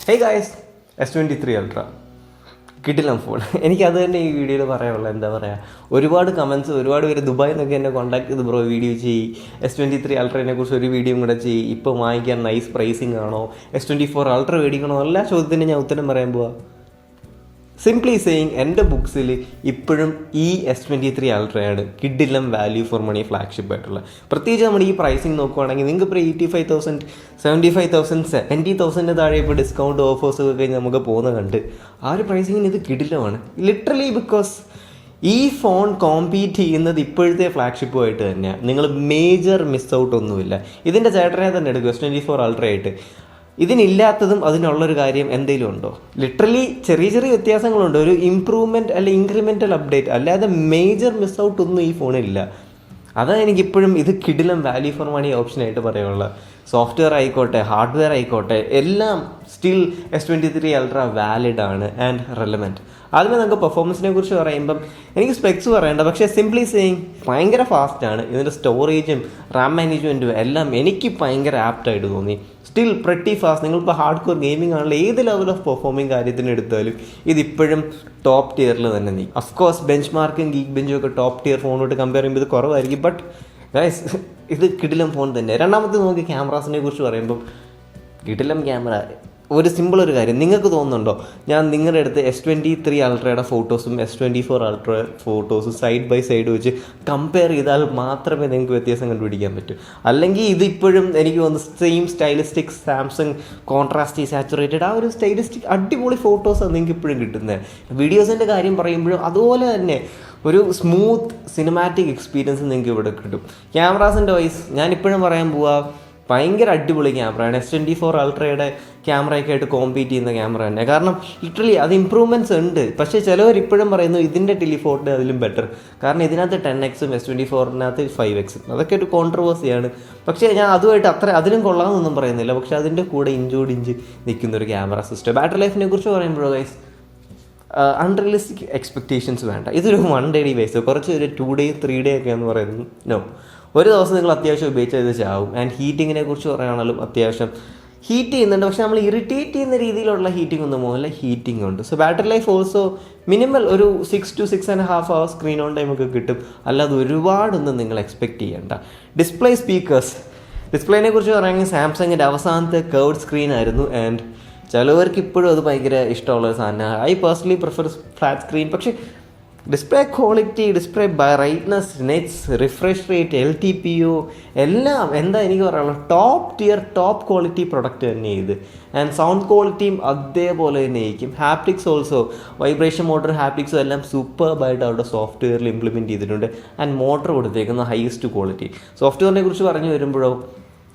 Hey guys, S23 Ultra കിട്ടില്ല phone. എനിക്കത് തന്നെ ഈ വീഡിയോയിൽ പറയാനുള്ളത്. എന്താ പറയുക, ഒരുപാട് കമൻറ്റ്സ്, ഒരുപാട് പേര് ദുബായിൽ നിന്നൊക്കെ എന്നെ കോൺടാക്ട് ചെയ്ത് ബ്രോ വീഡിയോ ചെയ്യ്, S23 Ultraനെ കുറിച്ച് ഒരു വീഡിയോയും കൂടെ ചെയ്യ്, ഇപ്പോൾ വാങ്ങിക്കാൻ നൈസ് പ്രൈസിങ് ആണോ, S24 Ultra മേടിക്കണോ, എല്ലാ ചോദ്യത്തിനും ഞാൻ ഉത്തരം പറയാൻ പോവാ. സിംപ്ലി സെയിങ്, എൻ്റെ ബുക്സിൽ ഇപ്പോഴും ഈ S23 Ultraയാണ് കിഡിലം വാല്യൂ ഫോർ മണി ഫ്ലാഗ്ഷിപ്പ് ആയിട്ടുള്ള. പ്രത്യേകിച്ച് നമ്മൾ ഈ പ്രൈസിങ് നോക്കുവാണെങ്കിൽ നിങ്ങൾക്ക് ഇപ്പോൾ 85,000, 75,000, 70,000 താഴെ ഇപ്പോൾ ഡിസ്കൗണ്ട് ഓഫേഴ്സ് ഒക്കെ കഴിഞ്ഞ് നമുക്ക് പോകുന്ന കണ്ട് ആ ഒരു പ്രൈസിങ്ങിന് ഇത് കിഡിലമാണ് ലിറ്ററലി. ബിക്കോസ് ഈ ഫോൺ കോമ്പീറ്റ് ചെയ്യുന്നത് ഇപ്പോഴത്തെ ഫ്ലാഗ്ഷിപ്പുമായിട്ട് തന്നെയാണ്. നിങ്ങൾ മേജർ മിസ് ഔട്ട് ഒന്നുമില്ല. ഇതിൻ്റെ ചേട്ടനെ തന്നെ എടുക്കും S24 Ultra ആയിട്ട്. ഇതിനില്ലാത്തതും അതിനുള്ളൊരു കാര്യം എന്തെങ്കിലും ഉണ്ടോ? ലിറ്ററലി ചെറിയ ചെറിയ വ്യത്യാസങ്ങളുണ്ട്, ഒരു ഇമ്പ്രൂവ്മെൻറ്റ് അല്ലെ ഇൻക്രിമെൻ്റൽ അപ്ഡേറ്റ്, അല്ലാതെ മേജർ മിസ് ഔട്ട് ഒന്നും ഈ ഫോണിലില്ല. അതാണ് എനിക്കിപ്പോഴും ഇത് കിഡിലം വാല്യൂ ഫോർ മണി ഓപ്ഷനായിട്ട് പറയാനുള്ളത്. സോഫ്റ്റ്വെയർ ആയിക്കോട്ടെ, ഹാർഡ്വെയർ ആയിക്കോട്ടെ, എല്ലാം സ്റ്റിൽ S23 Ultra വാലിഡ് ആണ് ആൻഡ് റെലവൻറ്റ്. ആദ്യമേ നമുക്ക് പെർഫോമൻസിനെ കുറിച്ച് പറയുമ്പം എനിക്ക് സ്പെക്സ് പറയേണ്ട, പക്ഷേ സിംപ്ലി സെയിങ് ഭയങ്കര ഫാസ്റ്റാണ്. ഇതിൻ്റെ സ്റ്റോറേജും റാം മാനേജ്മെൻറ്റും എല്ലാം എനിക്ക് ഭയങ്കര ആപ്റ്റായിട്ട് തോന്നി. Still pretty fast. നിങ്ങളിപ്പോൾ ഹാർഡ് കോർ ഗെയിമിംഗ് ആണല്ലോ, ഏത് ലെവൽ ഓഫ് പെർഫോമിങ് കാര്യത്തിന് എടുത്താലും ഇതിപ്പോഴും ടോപ്പ് ടിയറിൽ തന്നെ നീ. അഫ്കോഴ്സ് ബെഞ്ച് മാർക്കും ഗീക്ക് ബെഞ്ചും ഒക്കെ ടോപ്പ് ടിയർ ഫോണോട്ട് കമ്പയർ ചെയ്യുമ്പോൾ ഇത് കുറവായിരിക്കും. ബട്ട് ഗൈസ്, ഇത് കിടിലം ഫോൺ തന്നെ. രണ്ടാമത്തെ നമുക്ക് ക്യാമറാസിനെ കുറിച്ച് പറയുമ്പം കിടിലം ക്യാമറ. ഒരു സിമ്പിൾ ഒരു കാര്യം, നിങ്ങൾക്ക് തോന്നുന്നുണ്ടോ ഞാൻ നിങ്ങളുടെ അടുത്ത് S23 Ultra'യുടെ ഫോട്ടോസും S24 Ultra ഫോട്ടോസും സൈഡ് ബൈ സൈഡ് വെച്ച് കമ്പയർ ചെയ്താൽ മാത്രമേ നിങ്ങൾക്ക് വ്യത്യാസം കണ്ടുപിടിക്കാൻ പറ്റൂ? അല്ലെങ്കിൽ ഇതിപ്പോഴും എനിക്ക് തോന്നുന്നു സെയിം സ്റ്റൈലിസ്റ്റിക് സാംസങ് കോൺട്രാസ്റ്റി സാച്ചുറേറ്റഡ് ആ ഒരു സ്റ്റൈലിസ്റ്റിക് അടിപൊളി ഫോട്ടോസാണ് നിങ്ങൾക്ക് ഇപ്പോഴും കിട്ടുന്നത്. വീഡിയോസിൻ്റെ കാര്യം പറയുമ്പോഴും അതുപോലെ തന്നെ ഒരു സ്മൂത്ത് സിനിമാറ്റിക് എക്സ്പീരിയൻസ് നിങ്ങൾക്ക് ഇവിടെ കിട്ടും. ക്യാമറാസിൻ്റെ വൈസ് ഞാനിപ്പോഴും പറയാൻ പോവാ, ഭയങ്കര അടിപൊളി ക്യാമറയാണ്. S24 Ultra'യുടെ ക്യാമറയൊക്കെ ആയിട്ട് കോമ്പീറ്റ് ചെയ്യുന്ന ക്യാമറ തന്നെ. കാരണം ലിറ്ററലി അത് ഇമ്പ്രൂവ്മെൻറ്റ്സ് ഉണ്ട്. പക്ഷേ ചിലവർ ഇപ്പോഴും പറയുന്നു ഇതിൻ്റെ ടെലിഫോട്ടോ അതിലും ബെറ്റർ. കാരണം ഇതിനകത്ത് 10x S24-നകത്ത് 5x. അതൊക്കെ ഒരു കോൺട്രവേഴ്സിയാണ്. പക്ഷേ ഞാൻ അതുമായിട്ട് അതിനും കൊള്ളാമെന്നൊന്നും പറയുന്നില്ല. പക്ഷേ അതിൻ്റെ കൂടെ ഇഞ്ചോട് ഇഞ്ച് നിൽക്കുന്ന ഒരു ക്യാമറ സിസ്റ്റം. ബാറ്ററി ലൈഫിനെ കുറിച്ച് പറയുമ്പോഴോ ഗൈസ്, അൺറിയലിസ്റ്റിക് എക്സ്പെക്റ്റേഷൻസ് വേണ്ട. ഇതൊരു 1 day ഡിവൈസ്. കുറച്ച് ഒരു 2 day 3 day ഒക്കെ എന്ന് പറയുന്നത് നോ. ഒരു ദിവസം നിങ്ങൾ അത്യാവശ്യം ഉപയോഗിച്ചാൽ ഇത് ചാവും. ആൻഡ് ഹീറ്റിങ്ങിനെ കുറിച്ച് പറയുകയാണെങ്കിലും അത്യാവശ്യം ഹീറ്റ് ചെയ്യുന്നുണ്ട്. പക്ഷേ നമ്മൾ ഇറിറ്റേറ്റ് ചെയ്യുന്ന രീതിയിലുള്ള ഹീറ്റിംഗ് ഒന്നും പോകില്ല, ഹീറ്റിംഗ് ഉണ്ട്. So battery life also minimal ഒരു 6 to 6.5 hours screen on time ഒക്കെ കിട്ടും. അല്ലാതെ ഒരുപാടൊന്നും നിങ്ങൾ എക്സ്പെക്റ്റ് ചെയ്യേണ്ട. ഡിസ്പ്ലേ സ്പീക്കേഴ്സ്, ഡിസ്പ്ലേനെ കുറിച്ച് പറയുകയാണെങ്കിൽ സാംസങ്ങിൻ്റെ അവസാനത്തെ കർവ്ഡ് സ്ക്രീൻ ആയിരുന്നു. ആൻഡ് ചിലവർക്ക് ഇപ്പോഴും അത് ഭയങ്കര ഇഷ്ടമുള്ള ഒരു സാധനമാണ്. I personally prefer flat screen. പക്ഷേ display quality, display brightness, nits, refresh rate, LTPO എല്ലാം എന്താ എനിക്ക് പറയാനുള്ളത്, top tier top quality product തന്നെ ഇത്. ആൻഡ് സൗണ്ട് ക്വാളിറ്റിയും അതേപോലെ തന്നെ ആയിരിക്കും. ഹാപ്റ്റിക്സ് ഓൾസോ, വൈബ്രേഷൻ മോട്ടർ ഹാപ്റ്റിക്സും എല്ലാം സൂപ്പർബായിട്ട് അവരുടെ സോഫ്റ്റ്വെയറിൽ ഇംപ്ലിമെൻറ്റ് ചെയ്തിട്ടുണ്ട്. ആൻഡ് മോട്ടർ കൊടുത്തേക്കുന്ന ഹൈയസ്റ്റ് ക്വാളിറ്റി. സോഫ്റ്റ്വെയറിനെ കുറിച്ച് പറഞ്ഞു വരുമ്പോഴോ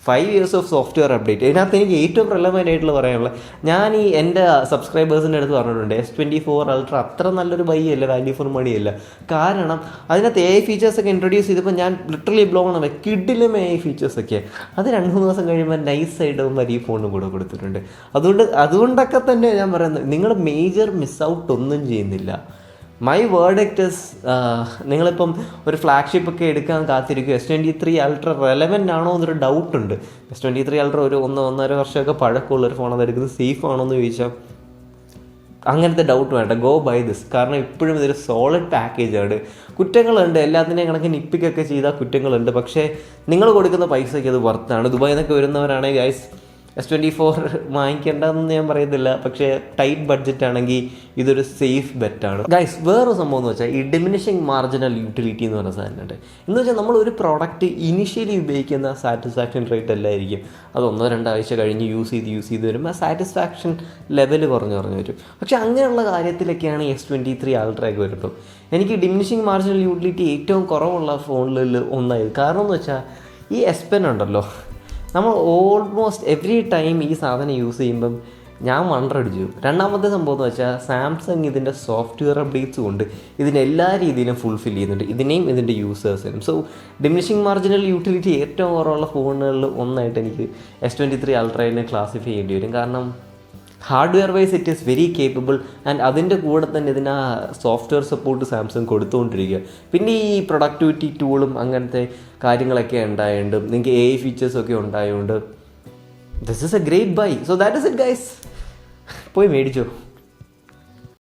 5 years ഓഫ് സോഫ്റ്റ്വെയർ അപ്ഡേറ്റ്. ഇതിനകത്ത് എനിക്ക് ഏറ്റവും റെലവൻ്റ് ആയിട്ടുള്ള പറയാനുള്ളത്, ഞാൻ ഈ എൻ്റെ സബ്സ്ക്രൈബേഴ്സിൻ്റെ അടുത്ത് പറഞ്ഞിട്ടുണ്ട് S24 Ultra അത്ര നല്ലൊരു ബൈ അല്ല, വാല്യൂ ഫോർ മണി അല്ല. കാരണം അതിനകത്ത് AI ഫീച്ചേഴ്സൊക്കെ ഇൻട്രൊഡ്യൂസ് ചെയ്തപ്പോൾ ഞാൻ ലിറ്ററലി ബ്ലോൺ ആണ്. കിഡിലും AI ഫീച്ചേഴ്സൊക്കെ അത് 2-3 ദിവസം കഴിയുമ്പോൾ നൈസായിട്ട് ഈ ഫോണും കൂടെ കൊടുത്തിട്ടുണ്ട്. അതുകൊണ്ടൊക്കെ തന്നെ ഞാൻ പറയുന്നത്, നിങ്ങൾ മേജർ മിസ് ഔട്ട് ഒന്നും ചെയ്യുന്നില്ല. മൈ വേർഡിക്റ്റ് ഇസ്, നിങ്ങളിപ്പം ഒരു ഫ്ലാഗ്ഷിപ്പ് ഒക്കെ എടുക്കാൻ കാത്തിരിക്കും. S23 Ultra റെലവൻ്റ് ആണോ എന്നൊരു ഡൗട്ടുണ്ട്. S23 Ultra ഒരു 1-1.5 വർഷമൊക്കെ പഴക്കമുള്ളൊരു ഫോൺ, അത് എടുക്കുന്നത് സേഫ് ആണോ എന്ന് ചോദിച്ചാൽ അങ്ങനത്തെ ഡൗട്ട് വേണ്ട. Go by this. കാരണം ഇപ്പോഴും ഇതൊരു സോളിഡ് പാക്കേജാണ്. കുറ്റങ്ങളുണ്ട്, എല്ലാത്തിൻ്റെയും കണക്കിന് നിപ്പിക്കൊക്കെ ചെയ്താൽ കുറ്റങ്ങളുണ്ട്. പക്ഷേ നിങ്ങൾ കൊടുക്കുന്ന പൈസയ്ക്ക് അത് വർത്താണ്. ദുബായിൽ നിന്നൊക്കെ വരുന്നവരാണെങ്കിൽ ഗൈസ് S24 വാങ്ങിക്കേണ്ടതെന്ന് ഞാൻ പറയുന്നില്ല. പക്ഷേ ടൈറ്റ് ബഡ്ജറ്റ് ആണെങ്കിൽ ഇതൊരു സേഫ് ബെറ്റാണ് ഗൈസ്. വേറൊരു സംഭവം എന്ന് വെച്ചാൽ ഈ ഡിമിനിഷിങ് മാർജിനൽ യൂട്ടിലിറ്റി എന്ന് പറഞ്ഞ സാധനമുണ്ട്. എന്ന് വെച്ചാൽ നമ്മൾ ഒരു പ്രോഡക്റ്റ് ഇനിഷ്യലി ഉപയോഗിക്കുന്ന സാറ്റിസ്ഫാക്ഷൻ റേറ്റ് അല്ലായിരിക്കും. അത് 1-2 ആഴ്ച കഴിഞ്ഞ് യൂസ് ചെയ്ത് വരുമ്പോൾ ആ സാറ്റിസ്ഫാക്ഷൻ ലെവൽ കുറഞ്ഞു വരും. പക്ഷേ അങ്ങനെയുള്ള കാര്യത്തിലൊക്കെയാണ് S23 Ultra ഒക്കെ വരുമ്പോൾ എനിക്ക് ഡിമിനിഷിങ് മാർജിനൽ യൂട്ടിലിറ്റി ഏറ്റവും കുറവുള്ള ഫോണിൽ ഒന്നായത്. കാരണം എന്ന് വെച്ചാൽ ഈ S Pen ഉണ്ടല്ലോ, നമ്മൾ ഓൾമോസ്റ്റ് എവറി ടൈം ഈ സാധനം യൂസ് ചെയ്യുമ്പം ഞാൻ വണ്ടറടിച്ചു. രണ്ടാമത്തെ സംഭവം എന്ന് വെച്ചാൽ സാംസങ് ഇതിൻ്റെ സോഫ്റ്റ്വെയർ അപ്ഡേറ്റ്സ് കൊണ്ട് ഇതിനെല്ലാ രീതിയിലും ഫുൾഫിൽ ചെയ്യുന്നുണ്ട്, ഇതിനെയും ഇതിൻ്റെ യൂസേഴ്സിനും. സോ ഡിമിനിഷിങ് മാർജിനൽ യൂട്ടിലിറ്റി ഏറ്റവും കുറവുള്ള ഫോണുകളിൽ ഒന്നായിട്ട് എനിക്ക് S23 Ultra'നെ ക്ലാസിഫൈ ചെയ്യേണ്ടി വരും. കാരണം hardware wise it is very capable. And അതിൻ്റെ കൂടെ തന്നെ ഇതിന് സോഫ്റ്റ്വെയർ സപ്പോർട്ട് സാംസങ് കൊടുത്തുകൊണ്ടിരിക്കുക. പിന്നെ ഈ പ്രൊഡക്ടിവിറ്റി ടൂളും അങ്ങനത്തെ കാര്യങ്ങളൊക്കെ ഉണ്ടായതുകൊണ്ട്, നിങ്ങൾക്ക് AI ഫീച്ചേഴ്സൊക്കെ ഉണ്ടായതുകൊണ്ട് this is a great buy. So that is it guys. പോയി മേടിച്ചോ.